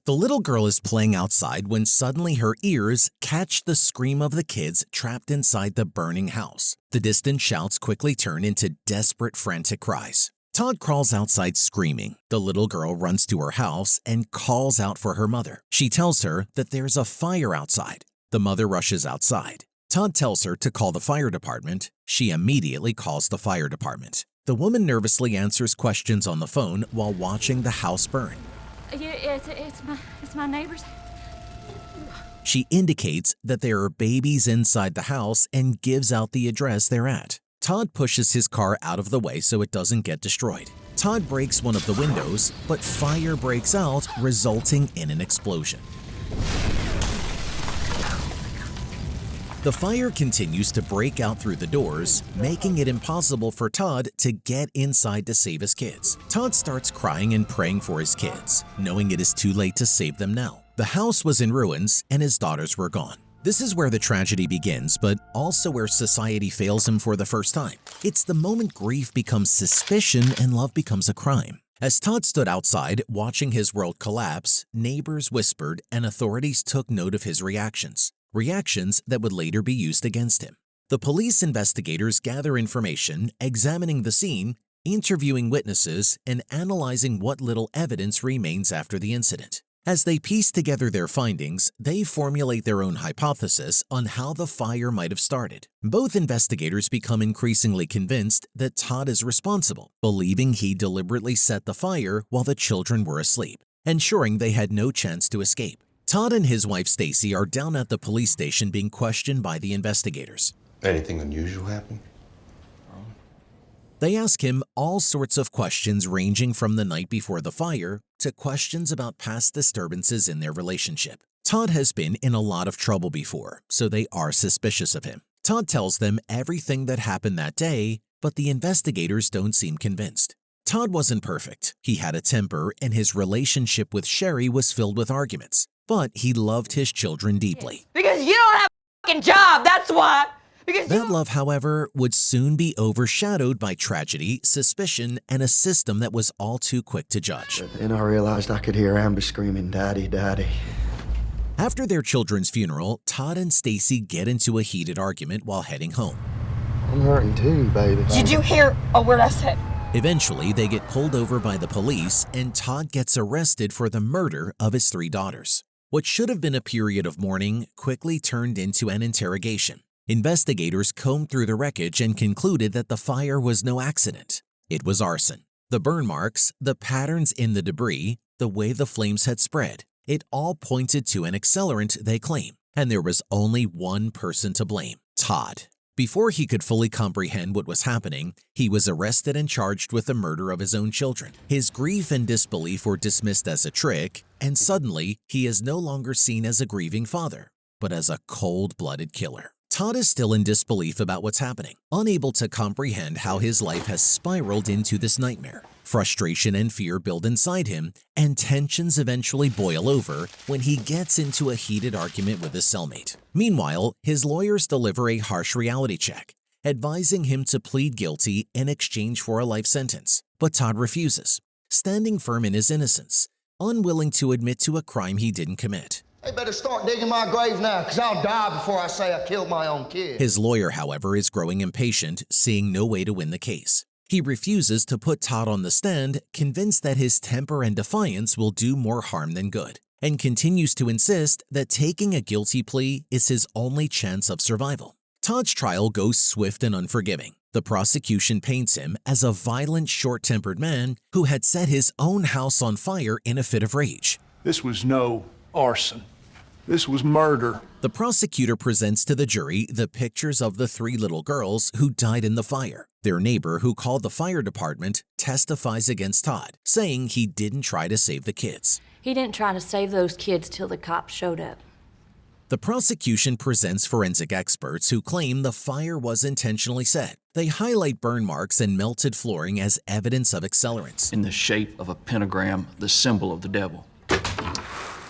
The little girl is playing outside when suddenly her ears catch the scream of the kids trapped inside the burning house. The distant shouts quickly turn into desperate, frantic cries. Todd crawls outside screaming. The little girl runs to her house and calls out for her mother. She tells her that there's a fire outside. The mother rushes outside. Todd tells her to call the fire department. She immediately calls the fire department. The woman nervously answers questions on the phone while watching the house burn. Yeah, it's my neighbor's. She indicates that there are babies inside the house and gives out the address they're at. Todd pushes his car out of the way so it doesn't get destroyed. Todd breaks one of the windows, but fire breaks out, resulting in an explosion. The fire continues to break out through the doors, making it impossible for Todd to get inside to save his kids. Todd starts crying and praying for his kids, knowing it is too late to save them now. The house was in ruins and his daughters were gone. This is where the tragedy begins, but also where society fails him for the first time. It's the moment grief becomes suspicion and love becomes a crime. As Todd stood outside, watching his world collapse, neighbors whispered and authorities took note of his reactions that would later be used against him. The police investigators gather information, examining the scene, interviewing witnesses, and analyzing what little evidence remains after the incident. As they piece together their findings, they formulate their own hypothesis on how the fire might have started. Both investigators become increasingly convinced that Todd is responsible, believing he deliberately set the fire while the children were asleep, ensuring they had no chance to escape. Todd and his wife Stacy are down at the police station being questioned by the investigators. Anything unusual happen? They ask him all sorts of questions ranging from the night before the fire to questions about past disturbances in their relationship. Todd has been in a lot of trouble before, so they are suspicious of him. Todd tells them everything that happened that day, but the investigators don't seem convinced. Todd wasn't perfect. He had a temper and his relationship with Sherry was filled with arguments, but he loved his children deeply. Because you don't have a fucking job, that's why. That love, however, would soon be overshadowed by tragedy, suspicion, and a system that was all too quick to judge. Then I realized I could hear Amber screaming, "Daddy, Daddy." After their children's funeral, Todd and Stacy get into a heated argument while heading home. I'm hurting too, baby. Did you hear a word I said? Eventually, they get pulled over by the police and Todd gets arrested for the murder of his 3 daughters. What should have been a period of mourning quickly turned into an interrogation. Investigators combed through the wreckage and concluded that the fire was no accident. It was arson. The burn marks, the patterns in the debris, the way the flames had spread, it all pointed to an accelerant, they claim, and there was only one person to blame: Todd. Before he could fully comprehend what was happening, he was arrested and charged with the murder of his own children. His grief and disbelief were dismissed as a trick, and suddenly he is no longer seen as a grieving father, but as a cold-blooded killer. Todd is still in disbelief about what's happening, unable to comprehend how his life has spiraled into this nightmare. Frustration and fear build inside him, and tensions eventually boil over when he gets into a heated argument with his cellmate. Meanwhile, his lawyers deliver a harsh reality check, advising him to plead guilty in exchange for a life sentence. But Todd refuses, standing firm in his innocence, unwilling to admit to a crime he didn't commit. They better start digging my grave now, because I'll die before I say I killed my own kid. His lawyer, however, is growing impatient, seeing no way to win the case. He refuses to put Todd on the stand, convinced that his temper and defiance will do more harm than good, and continues to insist that taking a guilty plea is his only chance of survival. Todd's trial goes swift and unforgiving. The prosecution paints him as a violent, short-tempered man who had set his own house on fire in a fit of rage. This was no arson. This was murder. The prosecutor presents to the jury the pictures of the 3 little girls who died in the fire. Their neighbor, who called the fire department, testifies against Todd, saying he didn't try to save the kids. He didn't try to save those kids till the cops showed up. The prosecution presents forensic experts who claim the fire was intentionally set. They highlight burn marks and melted flooring as evidence of accelerants. In the shape of a pentagram, the symbol of the devil.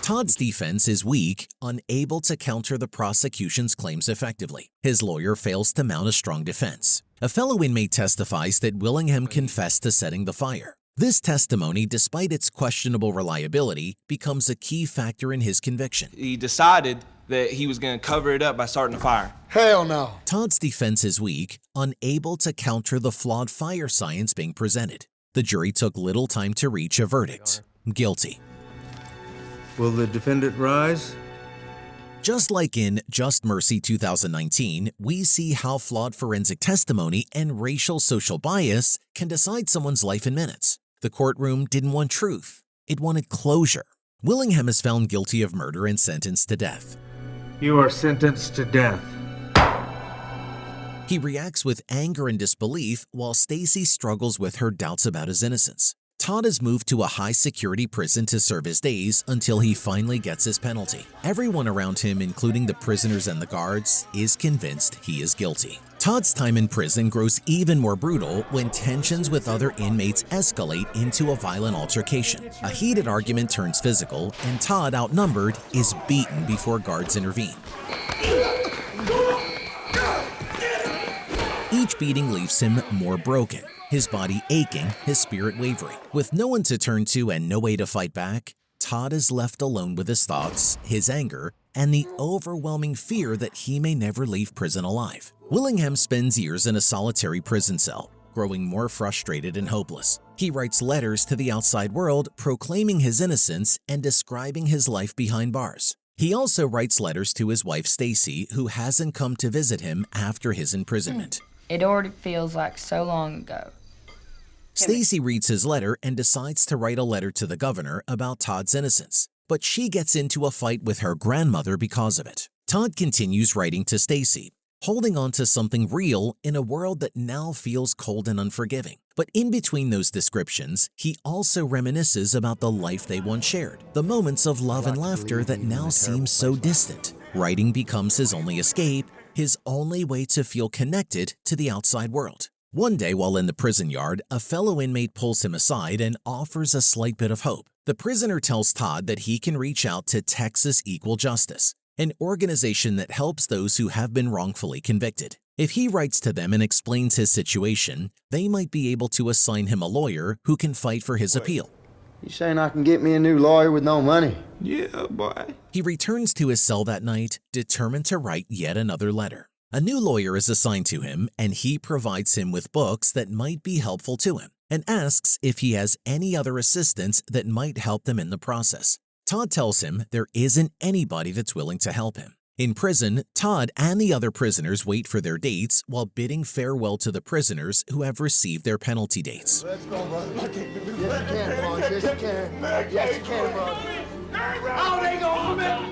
Todd's defense is weak, unable to counter the prosecution's claims effectively. His lawyer fails to mount a strong defense. A fellow inmate testifies that Willingham confessed to setting the fire. This testimony, despite its questionable reliability, becomes a key factor in his conviction. He decided that he was going to cover it up by starting a fire. Hell no. Todd's defense is weak, unable to counter the flawed fire science being presented. The jury took little time to reach a verdict: guilty. Will the defendant rise? Just like in Just Mercy 2019, we see how flawed forensic testimony and racial social bias can decide someone's life in minutes. The courtroom didn't want truth. It wanted closure. Willingham is found guilty of murder and sentenced to death. You are sentenced to death. He reacts with anger and disbelief while Stacy struggles with her doubts about his innocence. Todd is moved to a high-security prison to serve his days until he finally gets his penalty. Everyone around him, including the prisoners and the guards, is convinced he is guilty. Todd's time in prison grows even more brutal when tensions with other inmates escalate into a violent altercation. A heated argument turns physical, and Todd, outnumbered, is beaten before guards intervene. Each beating leaves him more broken, his body aching, his spirit wavering. With no one to turn to and no way to fight back, Todd is left alone with his thoughts, his anger, and the overwhelming fear that he may never leave prison alive. Willingham spends years in a solitary prison cell, growing more frustrated and hopeless. He writes letters to the outside world proclaiming his innocence and describing his life behind bars. He also writes letters to his wife Stacy, who hasn't come to visit him after his imprisonment. It already feels like so long ago. Stacy reads his letter and decides to write a letter to the governor about Todd's innocence, but she gets into a fight with her grandmother because of it. Todd continues writing to Stacy, holding on to something real in a world that now feels cold and unforgiving. But in between those descriptions, he also reminisces about the life they once shared, the moments of love and laughter that now seem so distant. Writing becomes his only escape, his only way to feel connected to the outside world. One day while in the prison yard, a fellow inmate pulls him aside and offers a slight bit of hope. The prisoner tells Todd that he can reach out to Texas Equal Justice, an organization that helps those who have been wrongfully convicted. If he writes to them and explains his situation, they might be able to assign him a lawyer who can fight for his appeal. You saying I can get me a new lawyer with no money? Yeah, boy. He returns to his cell that night, determined to write yet another letter. A new lawyer is assigned to him, and he provides him with books that might be helpful to him, and asks if he has any other assistance that might help them in the process. Todd tells him there isn't anybody that's willing to help him. In prison, Todd and the other prisoners wait for their dates while bidding farewell to the prisoners who have received their penalty dates. Let's go, brother. Yes, you can, Ron. Yes, you can. Yes, you can, brother.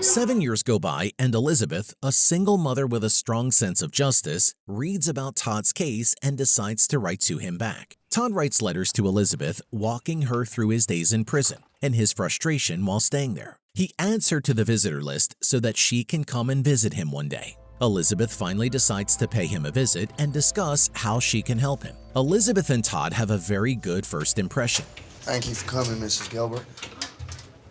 7 years go by, and Elizabeth, a single mother with a strong sense of justice, reads about Todd's case and decides to write to him back. Todd writes letters to Elizabeth, walking her through his days in prison and his frustration while staying there. He adds her to the visitor list so that she can come and visit him one day. Elizabeth finally decides to pay him a visit and discuss how she can help him. Elizabeth and Todd have a very good first impression. Thank you for coming, Mrs. Gilbert.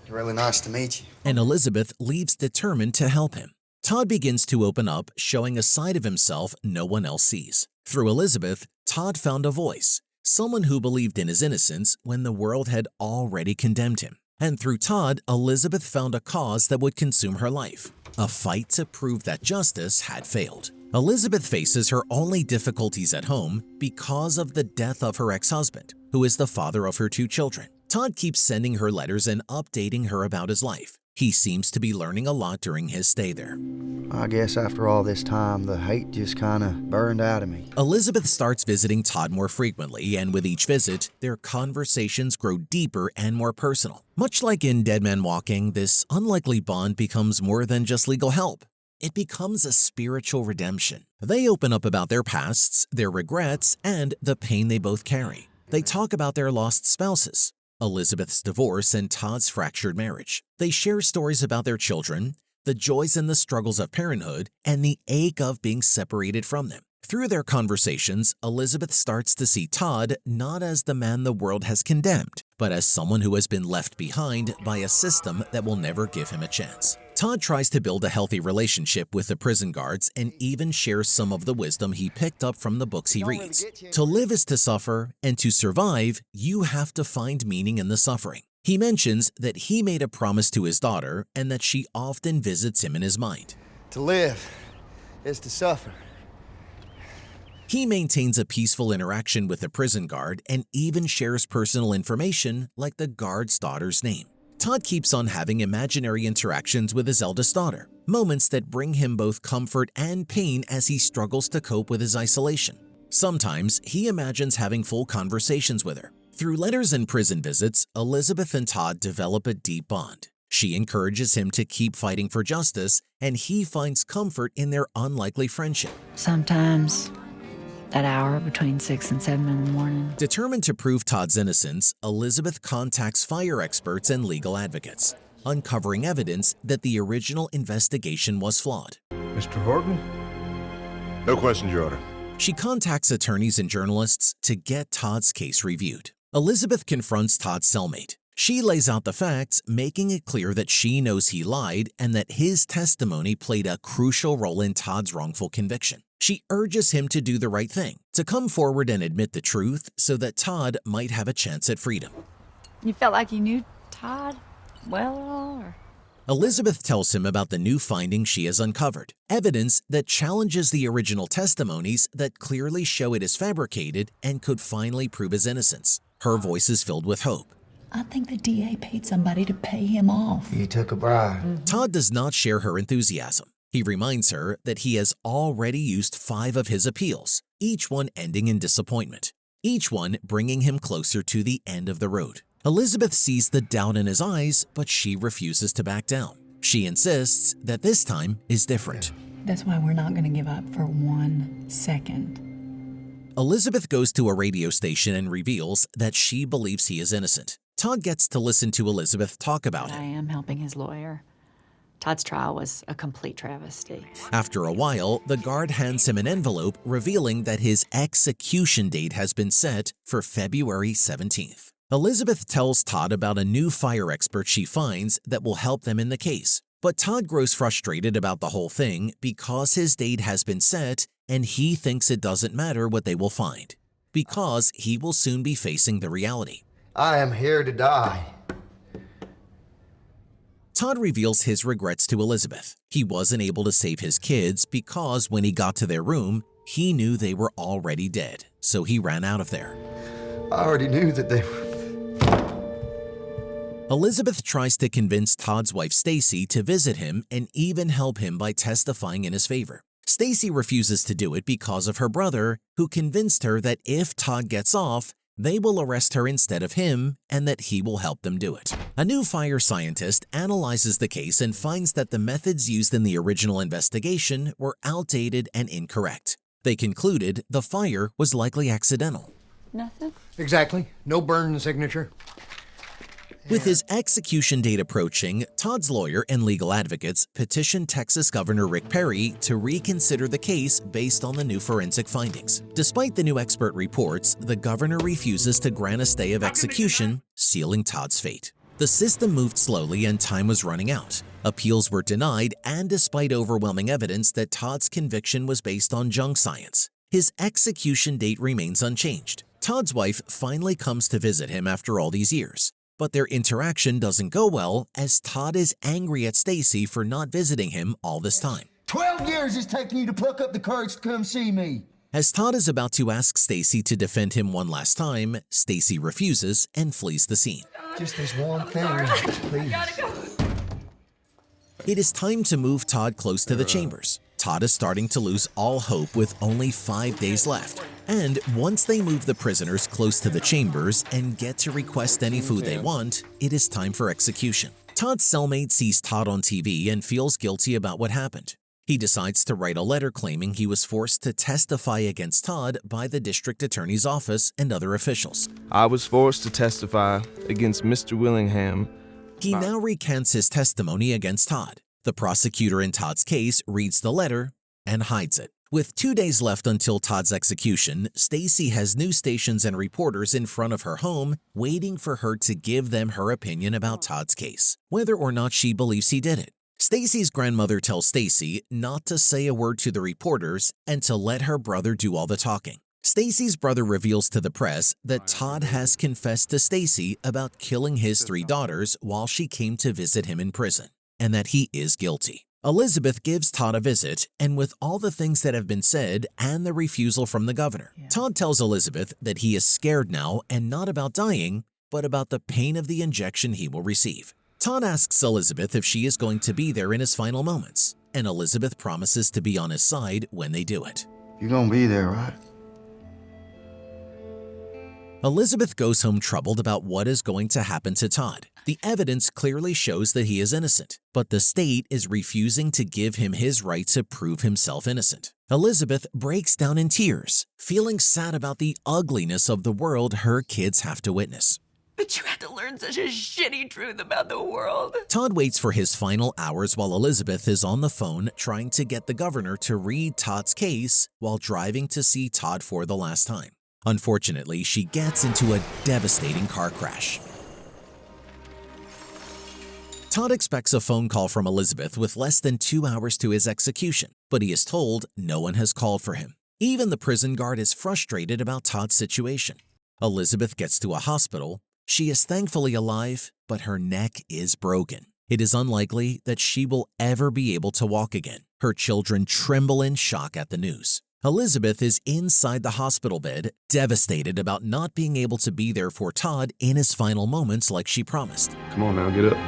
Really nice to meet you. And Elizabeth leaves determined to help him. Todd begins to open up, showing a side of himself no one else sees. Through Elizabeth, Todd found a voice, someone who believed in his innocence when the world had already condemned him. And through Todd, Elizabeth found a cause that would consume her life, a fight to prove that justice had failed. Elizabeth faces her only difficulties at home because of the death of her ex-husband, who is the father of her 2 children. Todd keeps sending her letters and updating her about his life. He seems to be learning a lot during his stay there. I guess after all this time, the hate just kind of burned out of me. Elizabeth starts visiting Todd more frequently, and with each visit, their conversations grow deeper and more personal. Much like in Dead Man Walking, this unlikely bond becomes more than just legal help. It becomes a spiritual redemption. They open up about their pasts, their regrets, and the pain they both carry. They talk about their lost spouses, Elizabeth's divorce, and Todd's fractured marriage. They share stories about their children, the joys and the struggles of parenthood, and the ache of being separated from them. Through their conversations, Elizabeth starts to see Todd not as the man the world has condemned, but as someone who has been left behind by a system that will never give him a chance. Todd tries to build a healthy relationship with the prison guards and even shares some of the wisdom he picked up from the books he reads. To live is to suffer, and to survive, you have to find meaning in the suffering. He mentions that he made a promise to his daughter and that she often visits him in his mind. To live is to suffer. He maintains a peaceful interaction with the prison guard and even shares personal information like the guard's daughter's name. Todd keeps on having imaginary interactions with his eldest daughter, moments that bring him both comfort and pain as he struggles to cope with his isolation. Sometimes he imagines having full conversations with her. Through letters and prison visits, Elizabeth and Todd develop a deep bond. She encourages him to keep fighting for justice, and he finds comfort in their unlikely friendship. Sometimes, that hour between 6 and 7 in the morning. Determined to prove Todd's innocence, Elizabeth contacts fire experts and legal advocates, uncovering evidence that the original investigation was flawed. Mr. Horton? No questions, Your Honor. She contacts attorneys and journalists to get Todd's case reviewed. Elizabeth confronts Todd's cellmate. She lays out the facts, making it clear that she knows he lied and that his testimony played a crucial role in Todd's wrongful conviction. She urges him to do the right thing, to come forward and admit the truth so that Todd might have a chance at freedom. You felt like you knew Todd well at all, or? Elizabeth tells him about the new findings she has uncovered, evidence that challenges the original testimonies that clearly show it is fabricated and could finally prove his innocence. Her voice is filled with hope. I think the DA paid somebody to pay him off. He took a bribe. Todd does not share her enthusiasm. He reminds her that he has already used 5 of his appeals, each one ending in disappointment, each one bringing him closer to the end of the road. Elizabeth sees the doubt in his eyes, but she refuses to back down. She insists that this time is different. That's why we're not going to give up for 1 second. Elizabeth goes to a radio station and reveals that she believes he is innocent. Todd gets to listen to Elizabeth talk about I him. am helping his lawyer. Todd's trial was a complete travesty. After a while, the guard hands him an envelope revealing that his execution date has been set for February 17th. Elizabeth tells Todd about a new fire expert she finds that will help them in the case. But Todd grows frustrated about the whole thing because his date has been set and he thinks it doesn't matter what they will find, because he will soon be facing the reality. I am here to die. Todd reveals his regrets to Elizabeth. He wasn't able to save his kids because when he got to their room, he knew they were already dead, so he ran out of there. I already knew that they were. Elizabeth tries to convince Todd's wife Stacy to visit him and even help him by testifying in his favor. Stacy refuses to do it because of her brother, who convinced her that if Todd gets off, they will arrest her instead of him and that he will help them do it. A new fire scientist analyzes the case and finds that the methods used in the original investigation were outdated and incorrect. They concluded the fire was likely accidental. Nothing? Exactly. No burn signature. With his execution date approaching, Todd's lawyer and legal advocates petitioned Texas Governor Rick Perry to reconsider the case based on the new forensic findings. Despite the new expert reports, the governor refuses to grant a stay of execution, sealing Todd's fate. The system moved slowly and time was running out. Appeals were denied, and despite overwhelming evidence that Todd's conviction was based on junk science, his execution date remains unchanged. Todd's wife finally comes to visit him after all these years. But their interaction doesn't go well as Todd is angry at Stacy for not visiting him all this time. 12 years it's taken you to pluck up the courage to come see me. As Todd is about to ask Stacy to defend him one last time, Stacy refuses and flees the scene. Just this one thing, please. It is time to move Todd close to the chambers. Todd is starting to lose all hope with only 5 days left. And once they move the prisoners close to the chambers and get to request any food they want, it is time for execution. Todd's cellmate sees Todd on TV and feels guilty about what happened. He decides to write a letter claiming he was forced to testify against Todd by the district attorney's office and other officials. I was forced to testify against Mr. Willingham. He now recants his testimony against Todd. The prosecutor in Todd's case reads the letter and hides it. With 2 days left until Todd's execution, Stacy has news stations and reporters in front of her home waiting for her to give them her opinion about Todd's case, whether or not she believes he did it. Stacy's grandmother tells Stacy not to say a word to the reporters and to let her brother do all the talking. Stacy's brother reveals to the press that Todd has confessed to Stacy about killing his 3 daughters while she came to visit him in prison, and that he is guilty. Elizabeth gives Todd a visit, and with all the things that have been said and the refusal from the governor, Todd tells Elizabeth that he is scared now and not about dying, but about the pain of the injection he will receive. Todd asks Elizabeth if she is going to be there in his final moments, and Elizabeth promises to be on his side when they do it. You're gonna be there, right? Elizabeth goes home troubled about what is going to happen to Todd. The evidence clearly shows that he is innocent, but the state is refusing to give him his right to prove himself innocent. Elizabeth breaks down in tears, feeling sad about the ugliness of the world her kids have to witness. But you had to learn such a shitty truth about the world. Todd waits for his final hours while Elizabeth is on the phone trying to get the governor to read Todd's case while driving to see Todd for the last time. Unfortunately, she gets into a devastating car crash. Todd expects a phone call from Elizabeth with less than 2 hours to his execution, but he is told no one has called for him. Even the prison guard is frustrated about Todd's situation. Elizabeth gets to a hospital. She is thankfully alive, but her neck is broken. It is unlikely that she will ever be able to walk again. Her children tremble in shock at the news. Elizabeth is inside the hospital bed, devastated about not being able to be there for Todd in his final moments like she promised. Come on now, get up.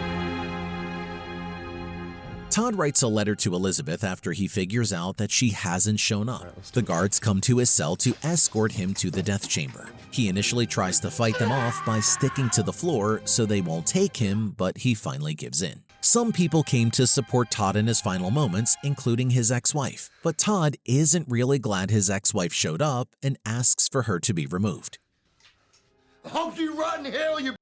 Todd writes a letter to Elizabeth after he figures out that she hasn't shown up. The guards come to his cell to escort him to the death chamber. He initially tries to fight them off by sticking to the floor so they won't take him, but he finally gives in. Some people came to support Todd in his final moments, including his ex-wife, but Todd isn't really glad his ex-wife showed up and asks for her to be removed. I hope you rot in hell, you.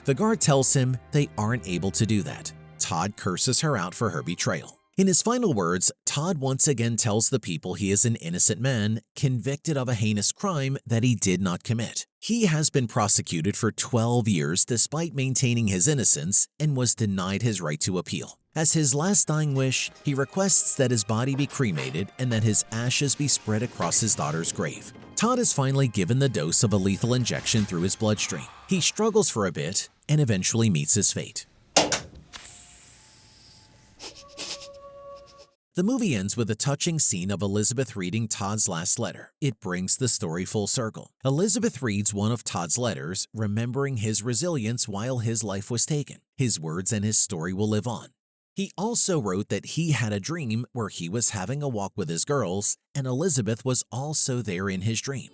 The guard tells him they aren't able to do that. Todd curses her out for her betrayal. In his final words, Todd once again tells the people he is an innocent man, convicted of a heinous crime that he did not commit. He has been prosecuted for 12 years despite maintaining his innocence and was denied his right to appeal. As his last dying wish, he requests that his body be cremated and that his ashes be spread across his daughter's grave. Todd is finally given the dose of a lethal injection through his bloodstream. He struggles for a bit and eventually meets his fate. The movie ends with a touching scene of Elizabeth reading Todd's last letter. It brings the story full circle. Elizabeth reads one of Todd's letters, remembering his resilience while his life was taken. His words and his story will live on. He also wrote that he had a dream where he was having a walk with his girls, and Elizabeth was also there in his dream.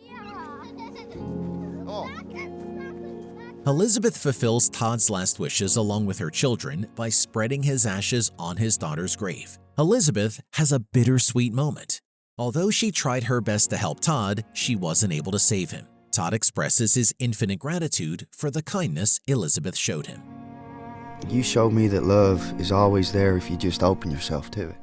Elizabeth fulfills Todd's last wishes along with her children by spreading his ashes on his daughter's grave. Elizabeth has a bittersweet moment. Although she tried her best to help Todd, she wasn't able to save him. Todd expresses his infinite gratitude for the kindness Elizabeth showed him. You showed me that love is always there if you just open yourself to it.